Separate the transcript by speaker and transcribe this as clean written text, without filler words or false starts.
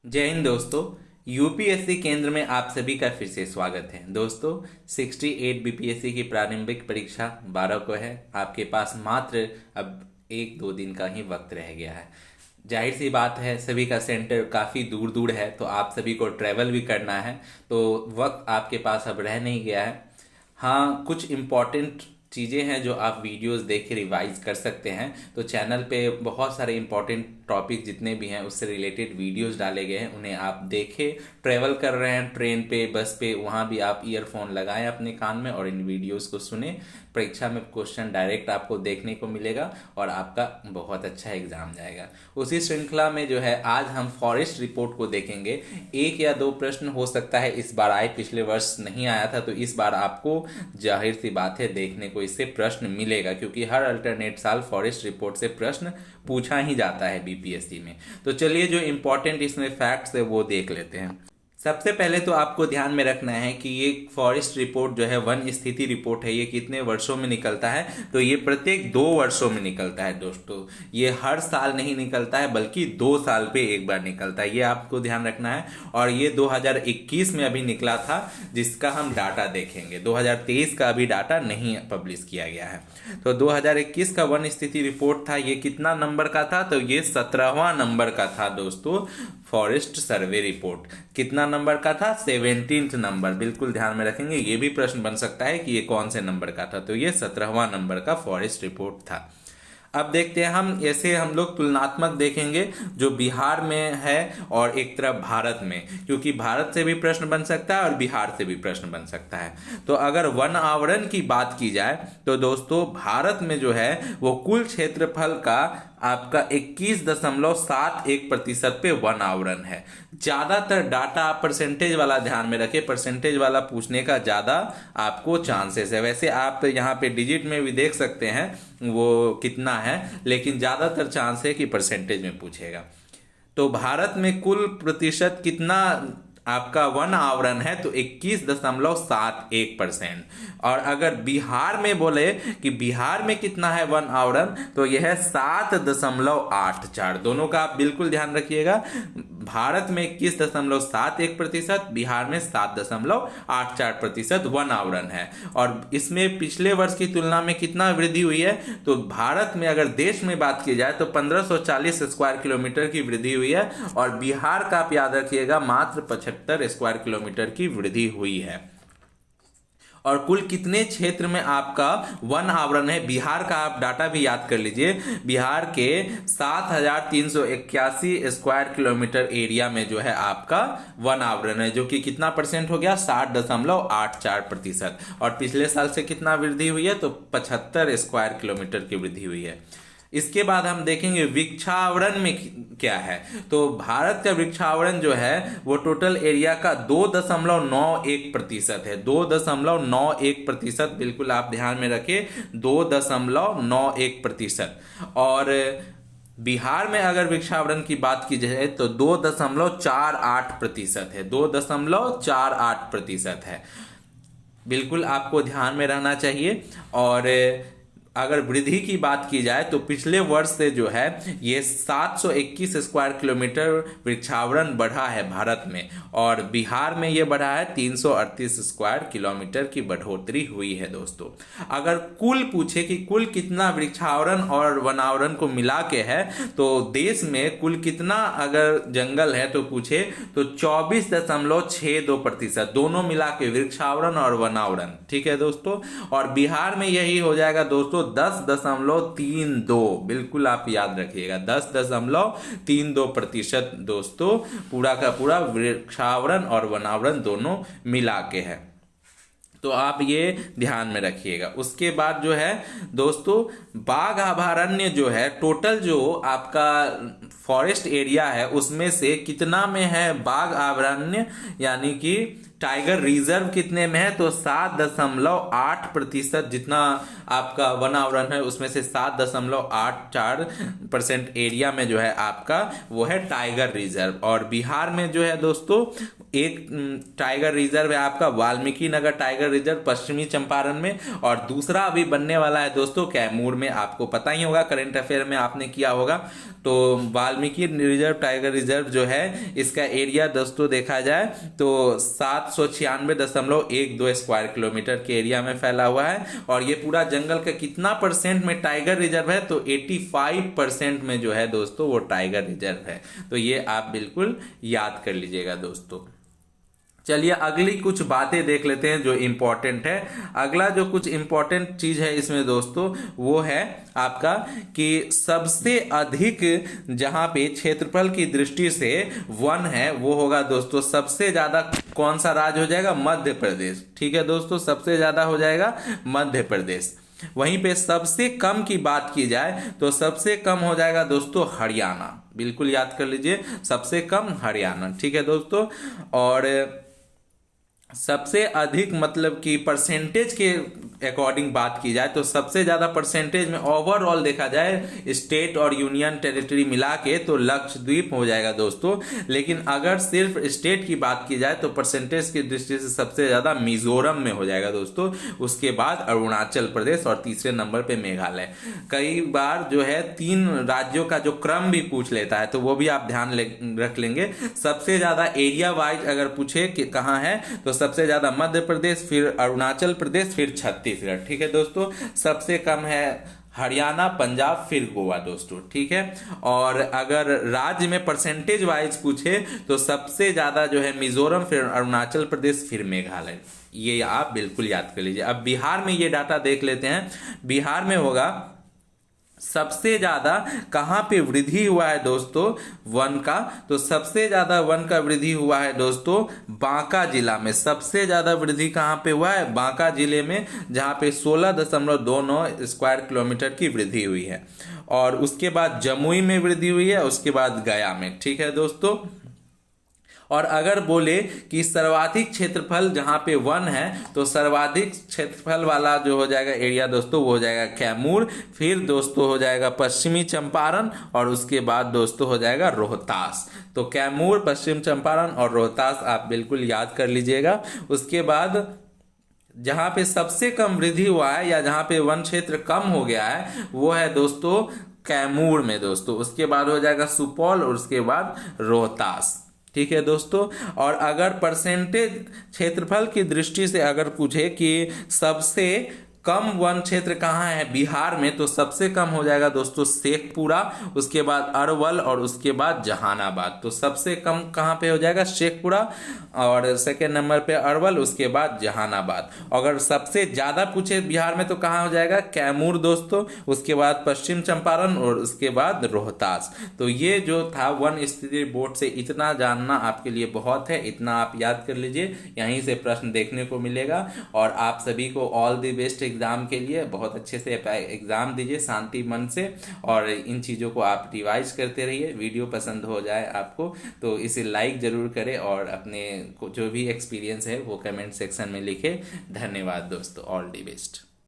Speaker 1: जय हिंद दोस्तों। यूपीएससी केंद्र में आप सभी का फिर से स्वागत है। दोस्तों 68 बीपीएससी की प्रारंभिक परीक्षा 12 को है। आपके पास मात्र अब एक दो दिन का ही वक्त रह गया है। जाहिर सी बात है, सभी का सेंटर काफ़ी दूर दूर है, तो आप सभी को ट्रैवल भी करना है, तो वक्त आपके पास अब रह नहीं गया है। हाँ, कुछ इम्पॉर्टेंट चीज़ें हैं जो आप वीडियोस देख के रिवाइज कर सकते हैं। तो चैनल पे बहुत सारे इम्पॉर्टेंट टॉपिक जितने भी हैं उससे रिलेटेड वीडियोस डाले गए हैं, उन्हें आप देखें। ट्रैवल कर रहे हैं ट्रेन पे, बस पे, वहाँ भी आप ईयरफोन लगाएं अपने कान में और इन वीडियोस को सुने। परीक्षा में क्वेश्चन डायरेक्ट आपको देखने को मिलेगा और आपका बहुत अच्छा एग्जाम जाएगा। उसी श्रृंखला में जो है आज हम फॉरेस्ट रिपोर्ट को देखेंगे। एक या दो प्रश्न हो सकता है इस बार आए, पिछले वर्ष नहीं आया था, तो इस बार आपको जाहिर सी बात है देखने को इससे प्रश्न मिलेगा, क्योंकि हर अल्टरनेट साल फॉरेस्ट रिपोर्ट से प्रश्न पूछा ही जाता है बीपीएससी में। तो चलिए जो इंपॉर्टेंट इसमें फैक्ट्स है वो देख लेते हैं। सबसे पहले तो आपको ध्यान में रखना है कि ये फॉरेस्ट रिपोर्ट जो है वन स्थिति रिपोर्ट है, ये कितने वर्षों में निकलता है, तो ये प्रत्येक 2 वर्षों में निकलता है दोस्तों। ये हर साल नहीं निकलता है, बल्कि 2 साल पे एक बार निकलता है, ये आपको ध्यान रखना है। और ये 2021 में अभी निकला था, जिसका हम डाटा देखेंगे। 2023 का अभी डाटा नहीं पब्लिश किया गया है। तो 2021 का वन स्थिति रिपोर्ट था, ये कितना नंबर का था, तो ये 17वां नंबर का था दोस्तों। फॉरेस्ट सर्वे रिपोर्ट कितना नंबर का था, 17th नंबर। बिल्कुल ध्यान में रखेंगे, ये भी प्रश्न बन सकता है कि ये कौन से नंबर का था, तो ये 17वां नंबर का फॉरेस्ट रिपोर्ट था। अब देखते हैं हम, ऐसे हम लोग तुलनात्मक देखेंगे जो बिहार में है और एक तरफ भारत में, क्योंकि भारत से भी प्रश्न बन सकता है और बिहार से भी प्रश्न बन सकता है। तो अगर वन आवरण की बात की जाए तो दोस्तों भारत में जो है वो कुल क्षेत्रफल का आपका 21.71% पे वन आवरण है। ज्यादातर डाटा आप परसेंटेज वाला ध्यान में रखें, परसेंटेज वाला पूछने का ज्यादा आपको चांसेस है। वैसे आप यहाँ पे डिजिट में भी देख सकते हैं वो कितना है, लेकिन ज्यादातर चांस है कि परसेंटेज में पूछेगा। तो भारत में कुल प्रतिशत कितना आपका वन आवरण है, तो 21.71%। और अगर बिहार में बोले कि बिहार में कितना है वन आवरण, तो यह है 7.84। दोनों का आप बिल्कुल ध्यान रखिएगा। भारत में 21.71%, बिहार में 7.84% वन आवरण है। और इसमें पिछले वर्ष की तुलना में कितना वृद्धि हुई है, तो भारत में अगर देश में बात की जाए तो 1540 स्क्वायर किलोमीटर की वृद्धि हुई है, और बिहार का आप याद रखिएगा मात्र 75 स्क्वायर किलोमीटर की वृद्धि हुई है। और कुल कितने क्षेत्र में आपका वन आवरण है, बिहार का आप डाटा भी याद कर लीजिए। बिहार के 7381 स्क्वायर किलोमीटर एरिया में जो है आपका वन आवरण है, जो कि कितना परसेंट हो गया, 60.84%। और पिछले साल से कितना वृद्धि हुई है, तो 75 स्क्वायर किलोमीटर की वृद्धि हुई है। इसके बाद हम देखेंगे वृक्षावरण में क्या है। तो भारत का वृक्षावरण जो है वो टोटल एरिया का 2.91% है। 2.91%, बिल्कुल आप ध्यान में रखें, 2.91%। और बिहार में अगर वृक्षावरण की बात की जाए तो 2.48% है। 2.48% है, बिल्कुल आपको ध्यान में रहना चाहिए। और अगर वृद्धि की बात की जाए तो पिछले वर्ष से जो है ये 721 स्क्वायर किलोमीटर वृक्षावरण बढ़ा है भारत में, और बिहार में ये बढ़ा है 338 स्क्वायर किलोमीटर की बढ़ोतरी हुई है दोस्तों। अगर कुल पूछे कि कुल कितना वृक्षावरण और वनावरण को मिला के है, तो देश में कुल कितना अगर जंगल है तो पूछे तो 24.62%, दोनों मिला के वृक्षावरण और वनावरण, ठीक है दोस्तों। और बिहार में यही हो जाएगा दोस्तों 10.32, बिल्कुल आप याद रखिएगा 10.32% दोस्तों पूरा का पूरा वृक्षावरण और वनावरण दोनों मिला के है। तो आप ये ध्यान में रखिएगा। उसके बाद जो है दोस्तों बाघ अभयारण्य जो है, टोटल जो आपका फॉरेस्ट एरिया है उसमें से कितना में है बाघ अभयारण्य, यानी कि टाइगर रिजर्व कितने में है, तो 7.8% जितना आपका वन आवरण है उसमें से 7.84% एरिया में जो है आपका वो है टाइगर रिजर्व। और बिहार में जो है दोस्तों एक टाइगर रिजर्व है आपका वाल्मीकि नगर टाइगर रिजर्व पश्चिमी चंपारण में, और दूसरा अभी बनने वाला है दोस्तों कैमूर में। आपको पता ही होगा, करंट अफेयर में आपने किया होगा। तो वाल्मीकि रिजर्व टाइगर रिजर्व जो है इसका एरिया दोस्तों देखा जाए तो 796.12 स्क्वायर किलोमीटर के एरिया में फैला हुआ है। और ये पूरा जंगल का कितना परसेंट में टाइगर रिजर्व है, तो 85% में जो है दोस्तों वो टाइगर रिजर्व है। तो ये आप बिल्कुल याद कर लीजिएगा दोस्तों। चलिए अगली कुछ बातें देख लेते हैं जो इंपॉर्टेंट है। अगला जो कुछ इंपॉर्टेंट चीज है इसमें दोस्तों वो है आपका कि सबसे अधिक जहां पे क्षेत्रफल की दृष्टि से वन है वो होगा दोस्तों, सबसे ज्यादा कौन सा राज्य हो जाएगा, मध्य प्रदेश। ठीक है दोस्तों, सबसे ज्यादा हो जाएगा मध्य प्रदेश। वहीं पे सबसे कम की बात की जाए तो सबसे कम हो जाएगा दोस्तों हरियाणा। बिल्कुल याद कर लीजिए, सबसे कम हरियाणा। ठीक है दोस्तों, और सबसे अधिक मतलब कि परसेंटेज के अकॉर्डिंग बात की जाए तो सबसे ज्यादा परसेंटेज में ओवरऑल देखा जाए स्टेट और यूनियन टेरिटरी मिला के तो लक्षद्वीप हो जाएगा दोस्तों। लेकिन अगर सिर्फ स्टेट की बात की जाए तो परसेंटेज की दृष्टि से सबसे ज्यादा मिजोरम में हो जाएगा दोस्तों, उसके बाद अरुणाचल प्रदेश और तीसरे नंबर पे मेघालय। कई बार जो है 3 राज्यों का जो क्रम भी पूछ लेता है तो वो भी आप ध्यान रख लेंगे। सबसे ज्यादा एरिया वाइज अगर पूछे कि कहाँ है तो सबसे ज्यादा मध्य प्रदेश, फिर अरुणाचल प्रदेश, फिर छत्तीसगढ़। ठीक है दोस्तों, सबसे कम है हरियाणा, पंजाब, फिर गोवा दोस्तों। ठीक है, और अगर राज्य में परसेंटेज वाइज पूछे तो सबसे ज्यादा जो है मिजोरम, फिर अरुणाचल प्रदेश, फिर मेघालय। ये आप बिल्कुल याद कर लीजिए। अब बिहार में ये डाटा देख लेते हैं। बिहार में होगा सबसे ज्यादा कहां पे वृद्धि हुआ है दोस्तों वन का, तो सबसे ज्यादा वन का वृद्धि हुआ है दोस्तों बांका जिला में। सबसे ज्यादा वृद्धि कहां पे हुआ है, बांका जिले में, जहां पे 16.29 स्क्वायर किलोमीटर की वृद्धि हुई है। और उसके बाद जमुई में वृद्धि हुई है, उसके बाद गया में। ठीक है दोस्तों, और अगर बोले कि सर्वाधिक क्षेत्रफल जहां पे वन है तो सर्वाधिक क्षेत्रफल वाला जो हो जाएगा एरिया दोस्तों वो हो जाएगा कैमूर, फिर दोस्तों हो जाएगा पश्चिमी चंपारण, और उसके बाद दोस्तों हो जाएगा रोहतास। तो कैमूर, पश्चिम चंपारण और रोहतास आप बिल्कुल याद कर लीजिएगा। उसके बाद जहां पे सबसे कम वृद्धि हुआ है या जहां पे वन क्षेत्र कम हो गया है वो है दोस्तों कैमूर में दोस्तों। उसके बाद हो जाएगा सुपौल और उसके बाद रोहतास। ठीक है दोस्तों, और अगर परसेंटेज क्षेत्रफल की दृष्टि से अगर पूछे कि सबसे कम वन क्षेत्र कहाँ है बिहार में, तो सबसे कम हो जाएगा दोस्तों शेखपुरा, उसके बाद अरवल और उसके बाद जहानाबाद। तो सबसे कम कहाँ पे हो जाएगा, शेखपुरा, और सेकेंड नंबर पे अरवल, उसके बाद जहानाबाद। अगर सबसे ज्यादा पूछे बिहार में तो कहाँ हो जाएगा, कैमूर दोस्तों, उसके बाद पश्चिम चंपारण और उसके बाद रोहतास। तो ये जो था वन स्थिति बोर्ड से इतना जानना आपके लिए बहुत है, इतना आप याद कर लीजिए। यहीं से प्रश्न देखने को मिलेगा। और आप सभी को ऑल द बेस्ट एग्जाम के लिए। बहुत अच्छे से एग्जाम दीजिए शांति मन से, और इन चीज़ों को आप रिवाइज करते रहिए। वीडियो पसंद हो जाए आपको तो इसे लाइक जरूर करें, और अपने जो भी एक्सपीरियंस है वो कमेंट सेक्शन में लिखें। धन्यवाद दोस्तों, ऑल द बेस्ट।